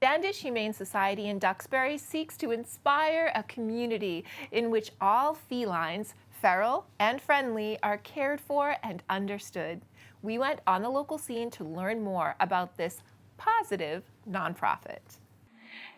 Standish Humane Society in Duxbury seeks to inspire a community in which all felines, feral and friendly, are cared for and understood. We went on the local scene to learn more about this positive nonprofit.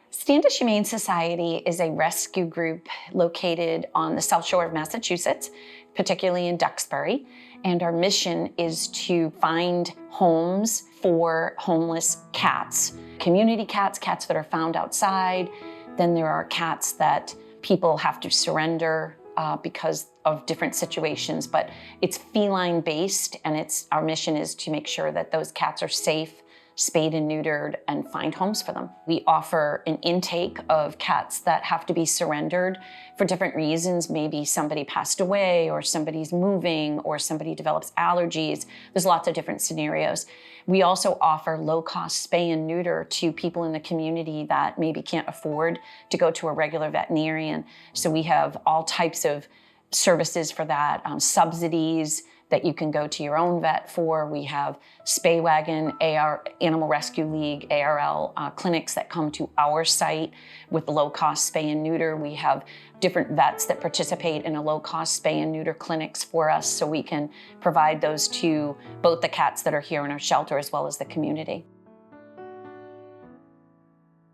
Standish Humane Society is a rescue group located on the South Shore of Massachusetts, particularly in Duxbury. And our mission is to find homes for homeless cats. Community cats, cats that are found outside. Then there are cats that people have to surrender because of different situations, but it's feline based, and our mission is to make sure that those cats are safe, spayed and neutered, and find homes for them. We offer an intake of cats that have to be surrendered for different reasons. Maybe somebody passed away, or somebody's moving, or somebody develops allergies. There's lots of different scenarios. We also offer low-cost spay and neuter to people in the community that maybe can't afford to go to a regular veterinarian. So we have all types of services for that, subsidies that you can go to your own vet for. We have Spay Wagon, Animal Rescue League, ARL clinics that come to our site with low-cost spay and neuter. We have different vets that participate in a low-cost spay and neuter clinics for us, so we can provide those to both the cats that are here in our shelter as well as the community.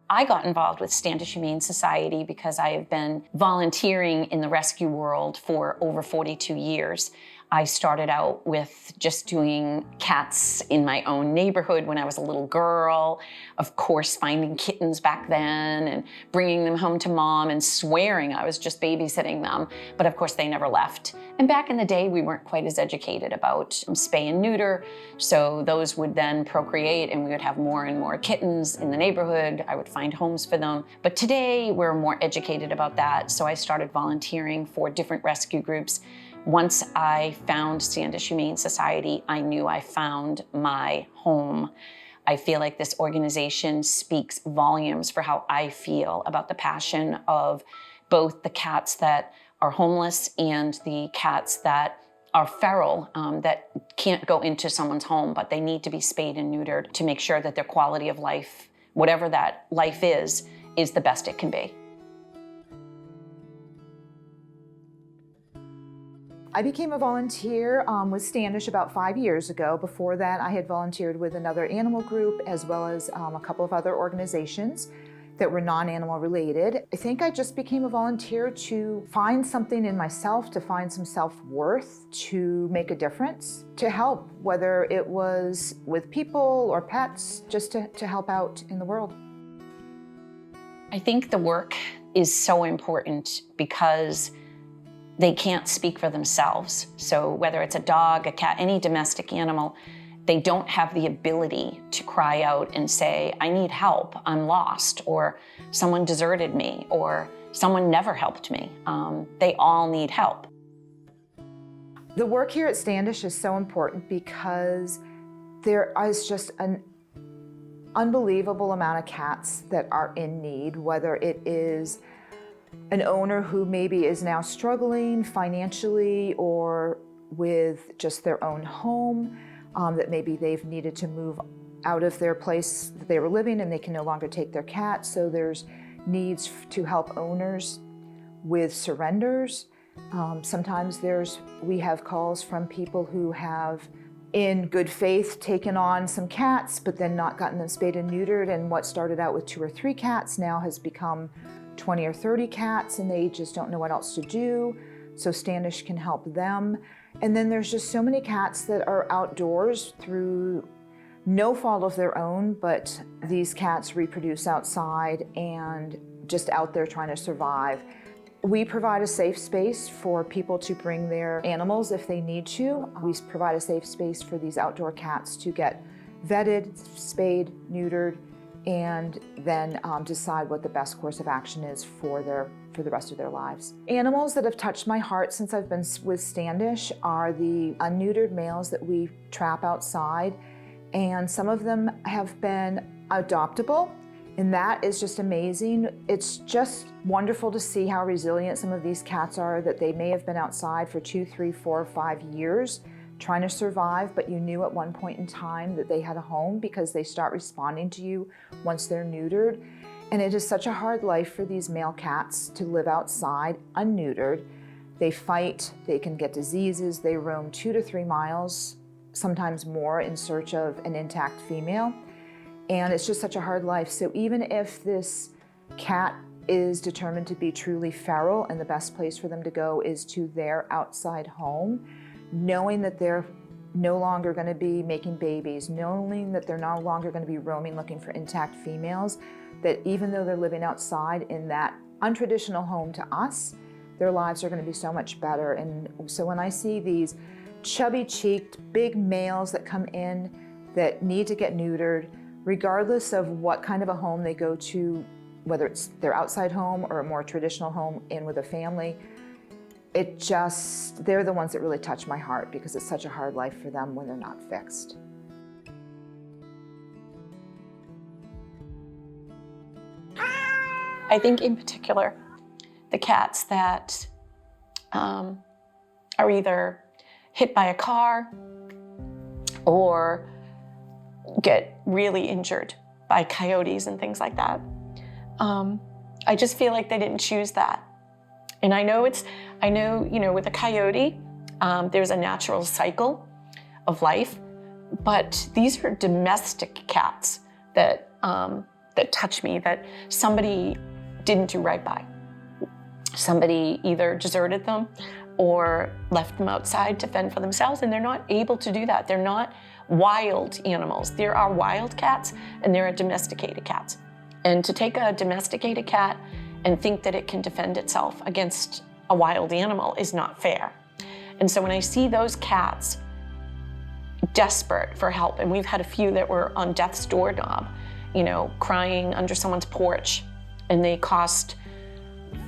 I got involved with Standish Humane Society because I have been volunteering in the rescue world for over 42 years. I started out with just doing cats in my own neighborhood when I was a little girl. Of course, finding kittens back then and bringing them home to mom and swearing I was just babysitting them. But of course, they never left. And back in the day, we weren't quite as educated about spay and neuter. So those would then procreate, and we would have more and more kittens in the neighborhood. I would find homes for them. But today, we're more educated about that. So I started volunteering for different rescue groups. Once I found Standish Humane Society, I knew I found my home. I feel like this organization speaks volumes for how I feel about the passion of both the cats that are homeless and the cats that are feral, that can't go into someone's home, but they need to be spayed and neutered to make sure that their quality of life, whatever that life is the best it can be. I became a volunteer with Standish about 5 years ago. Before that, I had volunteered with another animal group as well as a couple of other organizations that were non-animal related. I think I just became a volunteer to find something in myself, to find some self-worth, to make a difference, to help, whether it was with people or pets, just to help out in the world. I think the work is so important because they can't speak for themselves. So whether it's a dog, a cat, any domestic animal, they don't have the ability to cry out and say, I need help, I'm lost, or someone deserted me, or someone never helped me. They all need help. The work here at Standish is so important because there is just an unbelievable amount of cats that are in need, whether it is an owner who maybe is now struggling financially or with just their own home, that maybe they've needed to move out of their place that they were living and they can no longer take their cat. So there's needs to help owners with surrenders. Sometimes we have calls from people who have, in good faith, taken on some cats, but then not gotten them spayed and neutered. And what started out with 2 or 3 cats now has become 20 or 30 cats, and they just don't know what else to do. So Standish can help them. And then there's just so many cats that are outdoors through no fault of their own, but these cats reproduce outside and just out there trying to survive. We provide a safe space for people to bring their animals if they need to. We provide a safe space for these outdoor cats to get vetted, spayed, neutered, and then decide what the best course of action is for the rest of their lives. Animals that have touched my heart since I've been with Standish are the unneutered males that we trap outside, and some of them have been adoptable, and that is just amazing. It's just wonderful to see how resilient some of these cats are, that they may have been outside for 2, 3, 4, 5 years, trying to survive, but you knew at one point in time that they had a home because they start responding to you once they're neutered. And it is such a hard life for these male cats to live outside unneutered. They fight, they can get diseases, they roam 2 to 3 miles, sometimes more, in search of an intact female. And it's just such a hard life. So even if this cat is determined to be truly feral and the best place for them to go is to their outside home, knowing that they're no longer going to be making babies, knowing that they're no longer going to be roaming looking for intact females, that even though they're living outside in that untraditional home to us, their lives are going to be so much better. And so when I see these chubby-cheeked, big males that come in that need to get neutered, regardless of what kind of a home they go to, whether it's their outside home or a more traditional home in with a family, they're the ones that really touch my heart because it's such a hard life for them when they're not fixed. I think in particular, the cats that are either hit by a car or get really injured by coyotes and things like that. I just feel like they didn't choose that. And I know, with a coyote, there's a natural cycle of life, but these are domestic cats that touch me, that somebody didn't do right by. Somebody either deserted them or left them outside to fend for themselves, and they're not able to do that. They're not wild animals. There are wild cats and there are domesticated cats. And to take a domesticated cat and think that it can defend itself against a wild animal is not fair. And so when I see those cats desperate for help, and we've had a few that were on death's doorknob, crying under someone's porch, and they cost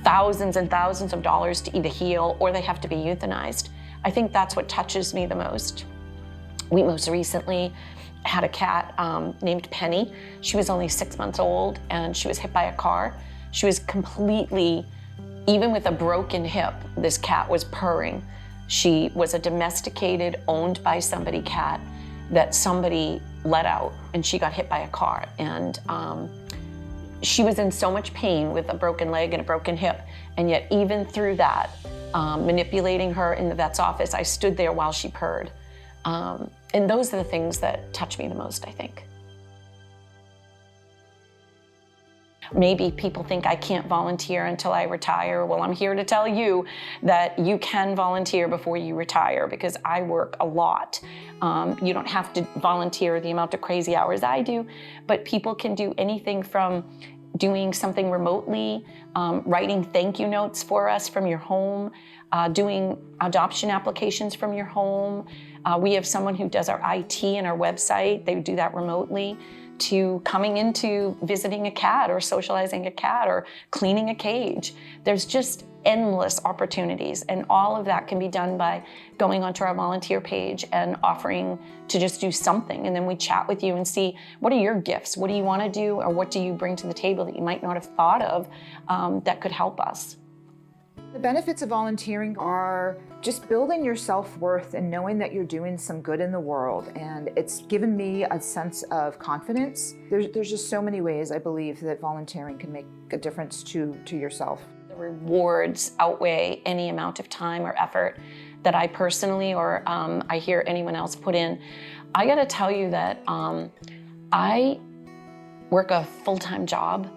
thousands and thousands of dollars to either heal or they have to be euthanized. I think that's what touches me the most. We most recently had a cat named Penny. She was only 6 months old and she was hit by a car. She was completely, even with a broken hip, this cat was purring. She was a domesticated, owned by somebody cat that somebody let out, and she got hit by a car. And she was in so much pain with a broken leg and a broken hip, and yet even through that, manipulating her in the vet's office, I stood there while she purred. And those are the things that touch me the most, I think. Maybe people think I can't volunteer until I retire. Well, I'm here to tell you that you can volunteer before you retire, because I work a lot. You don't have to volunteer the amount of crazy hours I do, but people can do anything from doing something remotely, writing thank you notes for us from your home, doing adoption applications from your home. We have someone who does our IT and our website. They do that remotely, to coming into visiting a cat or socializing a cat or cleaning a cage. There's just endless opportunities, and all of that can be done by going onto our volunteer page and offering to just do something. And then we chat with you and see, what are your gifts? What do you want to do? Or what do you bring to the table that you might not have thought of that could help us? The benefits of volunteering are just building your self-worth and knowing that you're doing some good in the world. And it's given me a sense of confidence. There's just so many ways I believe that volunteering can make a difference to yourself. The rewards outweigh any amount of time or effort that I personally or I hear anyone else put in. I gotta tell you that I work a full-time job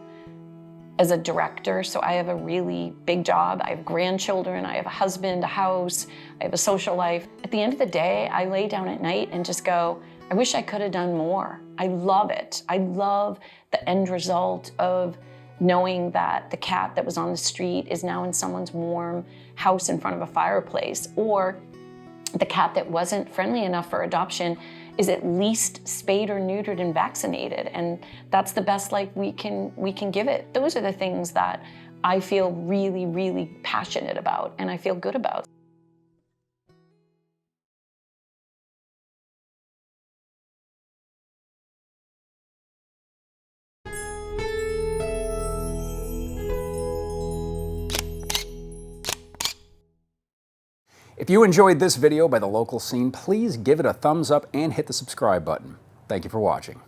as a director, so I have a really big job. I have grandchildren, I have a husband, a house, I have a social life. At the end of the day, I lay down at night and just go, I wish I could have done more. I love it. I love the end result of knowing that the cat that was on the street is now in someone's warm house in front of a fireplace, or the cat that wasn't friendly enough for adoption is at least spayed or neutered and vaccinated, and that's the best life we can give it. Those are the things that I feel really, really passionate about and I feel good about. If you enjoyed this video by the local scene, please give it a thumbs up and hit the subscribe button. Thank you for watching.